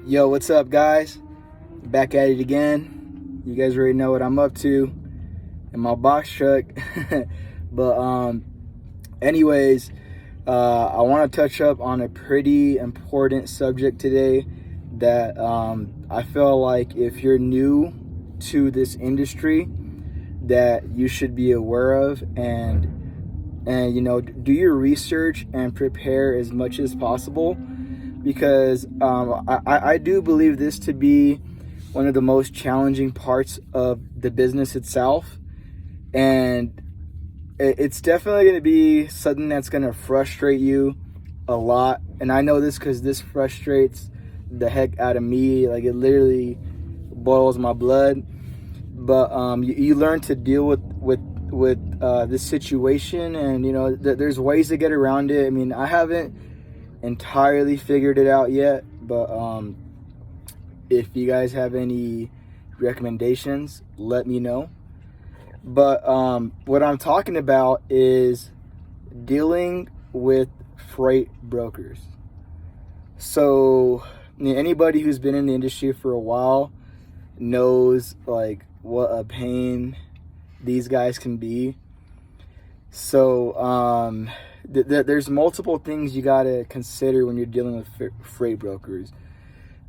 Yo, what's up, guys? Back at it again. You guys already know what I'm up to in my box truck. but anyways, I want to touch up on a pretty important subject today that I feel like if you're new to this industry, that you should be aware of, and do your research and prepare as much as possible, because I do believe this to be one of the most challenging parts of the business itself, and it's definitely going to be something that's going to frustrate you a lot. And I know this because this frustrates the heck out of me. Like, it literally boils my blood. But you learn to deal with this situation, and there's ways to get around it. I mean, I haven't entirely figured it out yet, but if you guys have any recommendations, let me know. But what I'm talking about is dealing with freight brokers. So anybody who's been in the industry for a while knows like what a pain these guys can be. So there's multiple things you got to consider when you're dealing with freight brokers.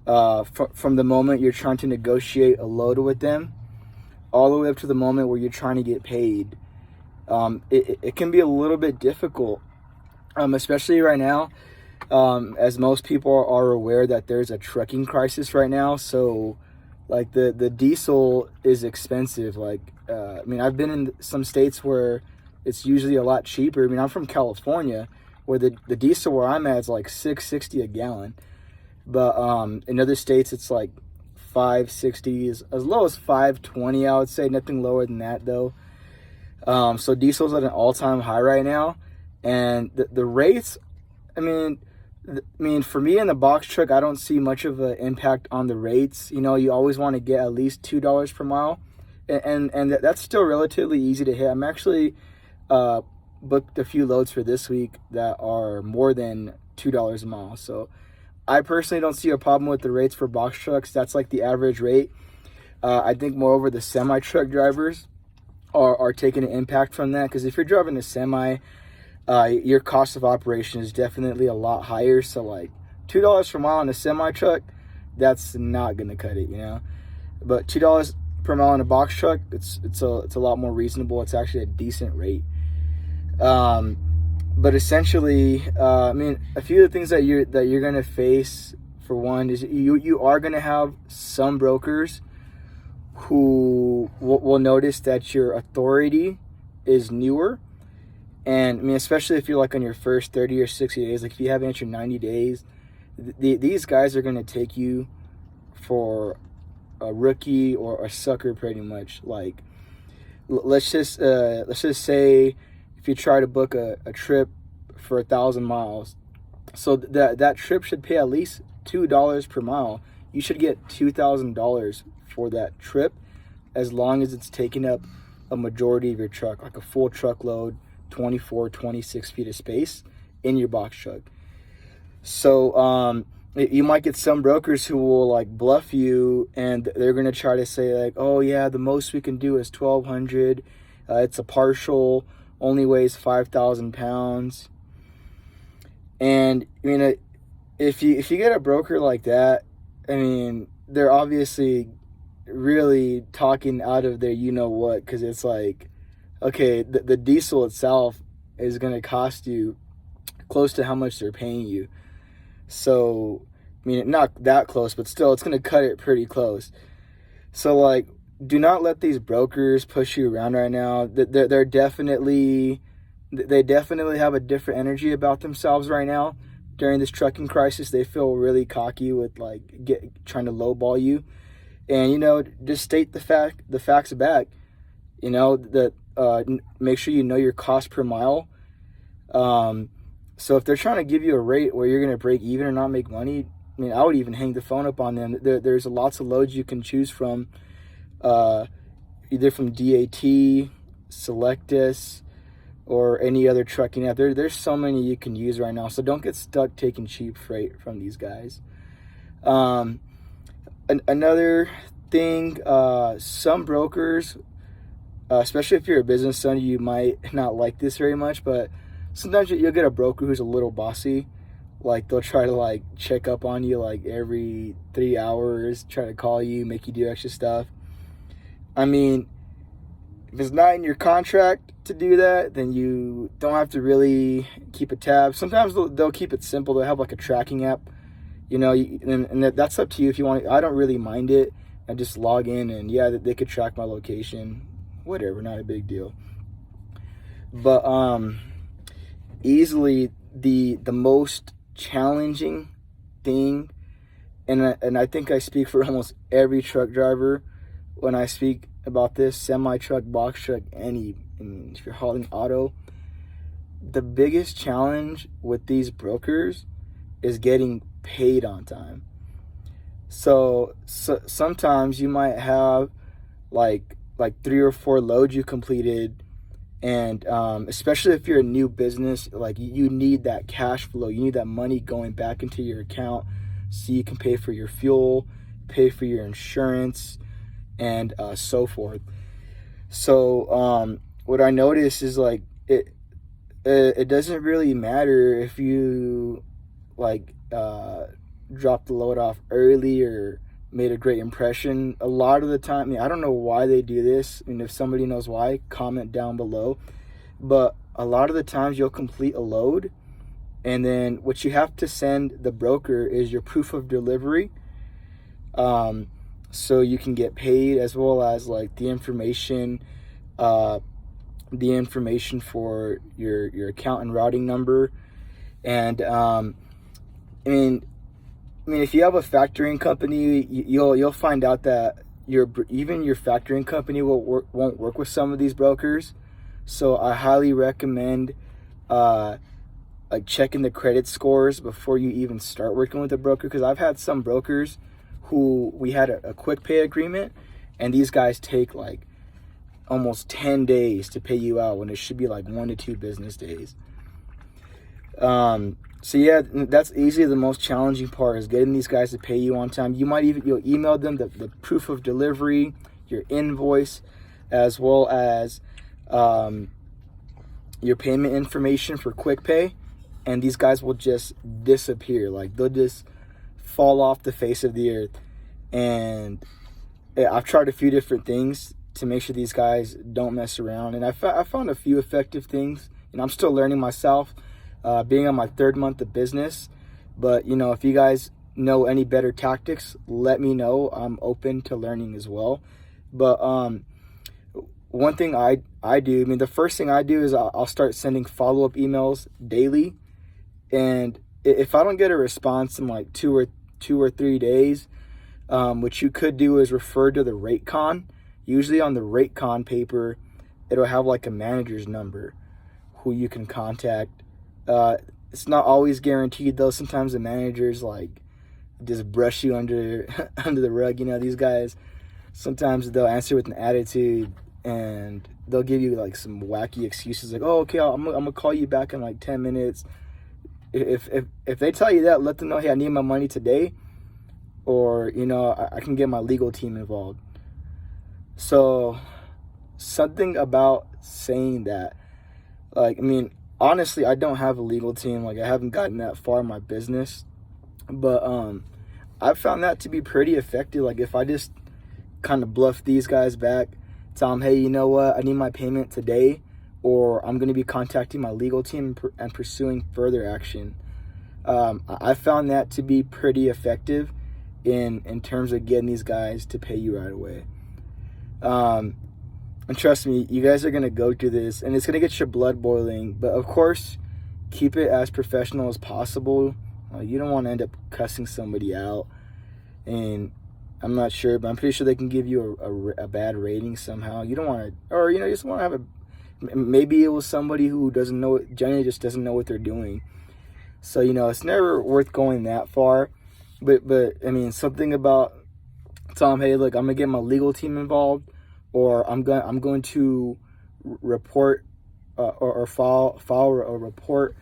From the moment you're trying to negotiate a load with them, all the way up to the moment where you're trying to get paid. It can be a little bit difficult, especially right now, as most people are aware that there's a trucking crisis right now. So like the diesel is expensive. Like, I've been in some states where it's usually a lot cheaper. I mean, I'm from California, where the diesel where I'm at is like $6.60 a gallon. But in other states, it's like $5.60, as low as $5.20, I would say. Nothing lower than that, though. So diesel's at an all-time high right now. And the rates, I mean, for me in the box truck, I don't see much of an impact on the rates. You always want to get at least $2 per mile. And that's still relatively easy to hit. I'm actually booked a few loads for this week that are more than $2 a mile. So I personally don't see a problem with the rates for box trucks. That's like the average rate. I think moreover the semi-truck drivers are taking an impact from that, because if you're driving a semi, your cost of operation is definitely a lot higher. So like $2 per mile on a semi-truck, that's not gonna cut it, But $2 per mile on a box truck, it's a lot more reasonable. It's actually a decent rate. But essentially, a few of the things that you're gonna face, for one, is you are gonna have some brokers who will notice that your authority is newer. And especially if you're like on your first 30 or 60 days, like if you haven't entered 90 days, these guys are gonna take you for a rookie or a sucker, pretty much. Like, let's just say if you try to book a trip for 1,000 miles, so that trip should pay at least $2 per mile. You should get $2,000 for that trip, as long as it's taking up a majority of your truck, like a full truckload, 24, 26 feet of space in your box truck. So you might get some brokers who will like bluff you, and they're going to try to say like, oh yeah, the most we can do is 1,200. It's a partial, only weighs 5,000 pounds. And if you get a broker like that, they're obviously really talking out of their what, because it's like, okay, the diesel itself is going to cost you close to how much they're paying you. So not that close, but still, it's going to cut it pretty close. So like, do not let these brokers push you around right now. They definitely have a different energy about themselves right now. During this trucking crisis, they feel really cocky with like trying to lowball you. And just state the facts back. That make sure you know your cost per mile. So if they're trying to give you a rate where you're going to break even or not make money, I would even hang the phone up on them. There's lots of loads you can choose from, either from DAT, Selectus, or any other trucking app. There's so many you can use right now. So don't get stuck taking cheap freight from these guys. Um, Another thing, some brokers, especially if you're a business owner, you might not like this very much, but sometimes you'll get a broker who's a little bossy. Like they'll try to like check up on you like every 3 hours, try to call you, make you do extra stuff. I mean, if it's not in your contract to do that, then you don't have to really keep a tab. Sometimes they'll keep it simple. They'll have like a tracking app, and that's up to you if you want. I don't really mind it. I just log in and yeah, they could track my location, whatever, not a big deal. But easily the most challenging thing, and I think I speak for almost every truck driver when I speak about this, semi-truck, box truck, if you're hauling auto, the biggest challenge with these brokers is getting paid on time. So sometimes you might have like 3 or 4 loads you completed, and especially if you're a new business, like you need that cash flow, you need that money going back into your account so you can pay for your fuel, pay for your insurance, and so forth. So what I notice is like it doesn't really matter if you like dropped the load off early or made a great impression. A lot of the time, I mean, I don't know why they do this, and if somebody knows why, comment down below. But a lot of the times you'll complete a load, and then what you have to send the broker is your proof of delivery, so you can get paid, as well as like the information for your account and routing number. And I mean, if you have a factoring company, you'll find out that even your factoring company won't work with some of these brokers. So I highly recommend like checking the credit scores before you even start working with a broker, because I've had some brokers who we had a quick pay agreement, and these guys take like almost 10 days to pay you out when it should be like 1 to 2 business days. So yeah, that's easily the most challenging part, is getting these guys to pay you on time. You'll email them the proof of delivery, your invoice, as well as your payment information for quick pay, and these guys will just disappear. Like they'll just fall off the face of the earth. And I've tried a few different things to make sure these guys don't mess around, and I found a few effective things, and I'm still learning myself, being on my 3rd month of business. But if you guys know any better tactics, let me know. I'm open to learning as well. But one thing I do, the first thing I do is I'll start sending follow-up emails daily, and if I don't get a response in like 2 or 3 days, what you could do is refer to the rate con. Usually on the rate con paper, it'll have like a manager's number who you can contact. It's not always guaranteed though. Sometimes the managers like just brush you under the rug. These guys, sometimes they'll answer with an attitude, and they'll give you like some wacky excuses like, oh, okay, I'm gonna call you back in like 10 minutes. If they tell you that, let them know, hey, I need my money today, or I can get my legal team involved. So something about saying that, like, honestly, I don't have a legal team. Like, I haven't gotten that far in my business, but I've found that to be pretty effective. Like, if I just kind of bluff these guys back, tell them, hey, you know what, I need my payment today, or I'm going to be contacting my legal team and pursuing further action. I found that to be pretty effective in terms of getting these guys to pay you right away. And trust me, you guys are going to go through this, and it's going to get your blood boiling. But, of course, keep it as professional as possible. You don't want to end up cussing somebody out. And I'm not sure, but I'm pretty sure they can give you a bad rating somehow. You don't want to, or, you just want to have maybe it was somebody who generally just doesn't know what they're doing. So, it's never worth going that far. But something about telling them, hey, look, I'm going to get my legal team involved, or I'm going to report or file a report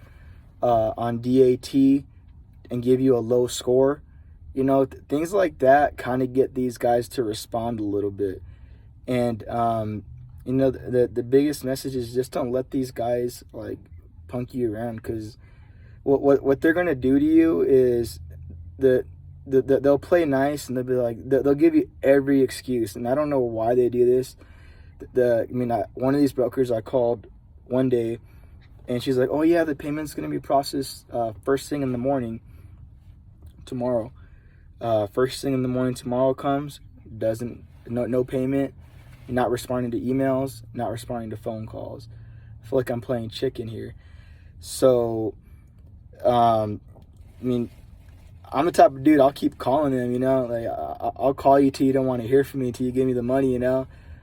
on DAT and give you a low score. things like that kind of get these guys to respond a little bit. And the biggest message is just don't let these guys like punk you around, because what they're gonna do to you is they'll play nice, and they'll be like, they'll give you every excuse. And I don't know why they do this. One of these brokers I called one day, and she's like, oh yeah, the payment's gonna be processed first thing in the morning tomorrow. First thing in the morning tomorrow comes, no payment, not responding to emails, not responding to phone calls. I feel like I'm playing chicken here. So I'm the type of dude, I'll keep calling them, like I'll call you till you don't want to hear from me, till you give me the money,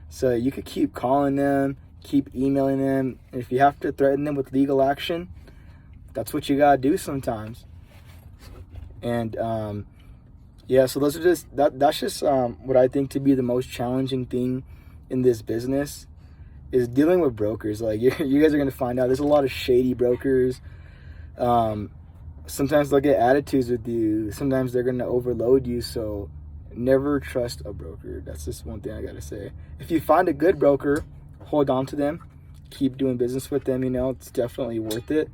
so you could keep calling them, keep emailing them, and if you have to threaten them with legal action, that's what you gotta do sometimes. And so those are that's just what I think to be the most challenging thing in this business, is dealing with brokers. Like you guys are gonna find out there's a lot of shady brokers. Sometimes they'll get attitudes with you. Sometimes they're gonna overload you. So never trust a broker. That's just one thing I gotta say. If you find a good broker, hold on to them. Keep doing business with them. It's definitely worth it.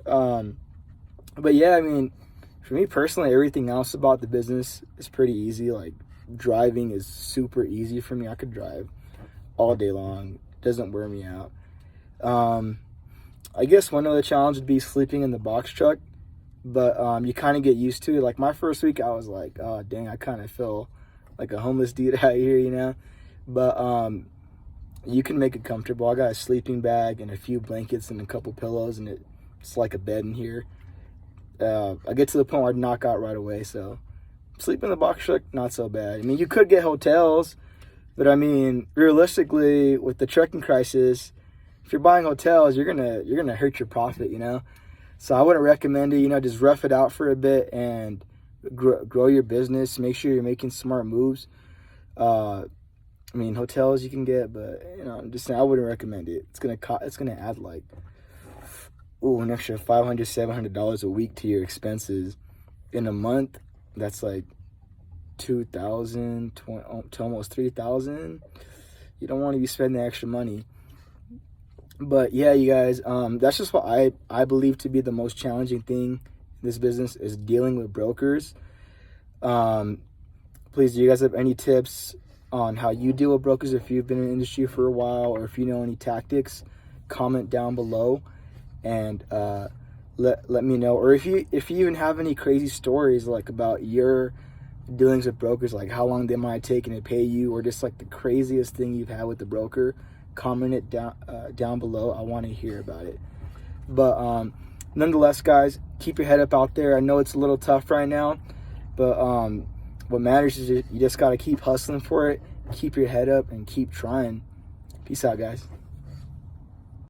But yeah, for me personally, everything else about the business is pretty easy. Like driving is super easy for me. I could drive all day long. It doesn't wear me out. I guess one other challenge would be sleeping in the box truck, but you kind of get used to it. Like my first week, I was like, oh dang, I kind of feel like a homeless dude out here, But you can make it comfortable. I got a sleeping bag and a few blankets and a couple pillows, and it's like a bed in here. I get to the point where I'd knock out right away. So sleep in the box truck, not so bad. You could get hotels, but realistically, with the trucking crisis, if you're buying hotels, you're gonna hurt your profit, So I wouldn't recommend it. Just rough it out for a bit and grow your business. Make sure you're making smart moves. Hotels you can get, but I'm just saying I wouldn't recommend it. It's gonna add like an extra $500, $700 a week to your expenses in a month. That's like $2,000 to almost $3,000. You don't want to be spending extra money. But yeah, you guys, that's just what I believe to be the most challenging thing in this business, is dealing with brokers. Please, do you guys have any tips on how you deal with brokers? If you've been in the industry for a while, or if you know any tactics, comment down below and let me know. Or if you even have any crazy stories like about your dealings with brokers, like how long they might take to pay you, or just like the craziest thing you've had with the broker, comment it down below. I want to hear about it. But nonetheless, guys, keep your head up out there. I know it's a little tough right now, but what matters is you just got to keep hustling for it, keep your head up, and keep trying. Peace out, guys.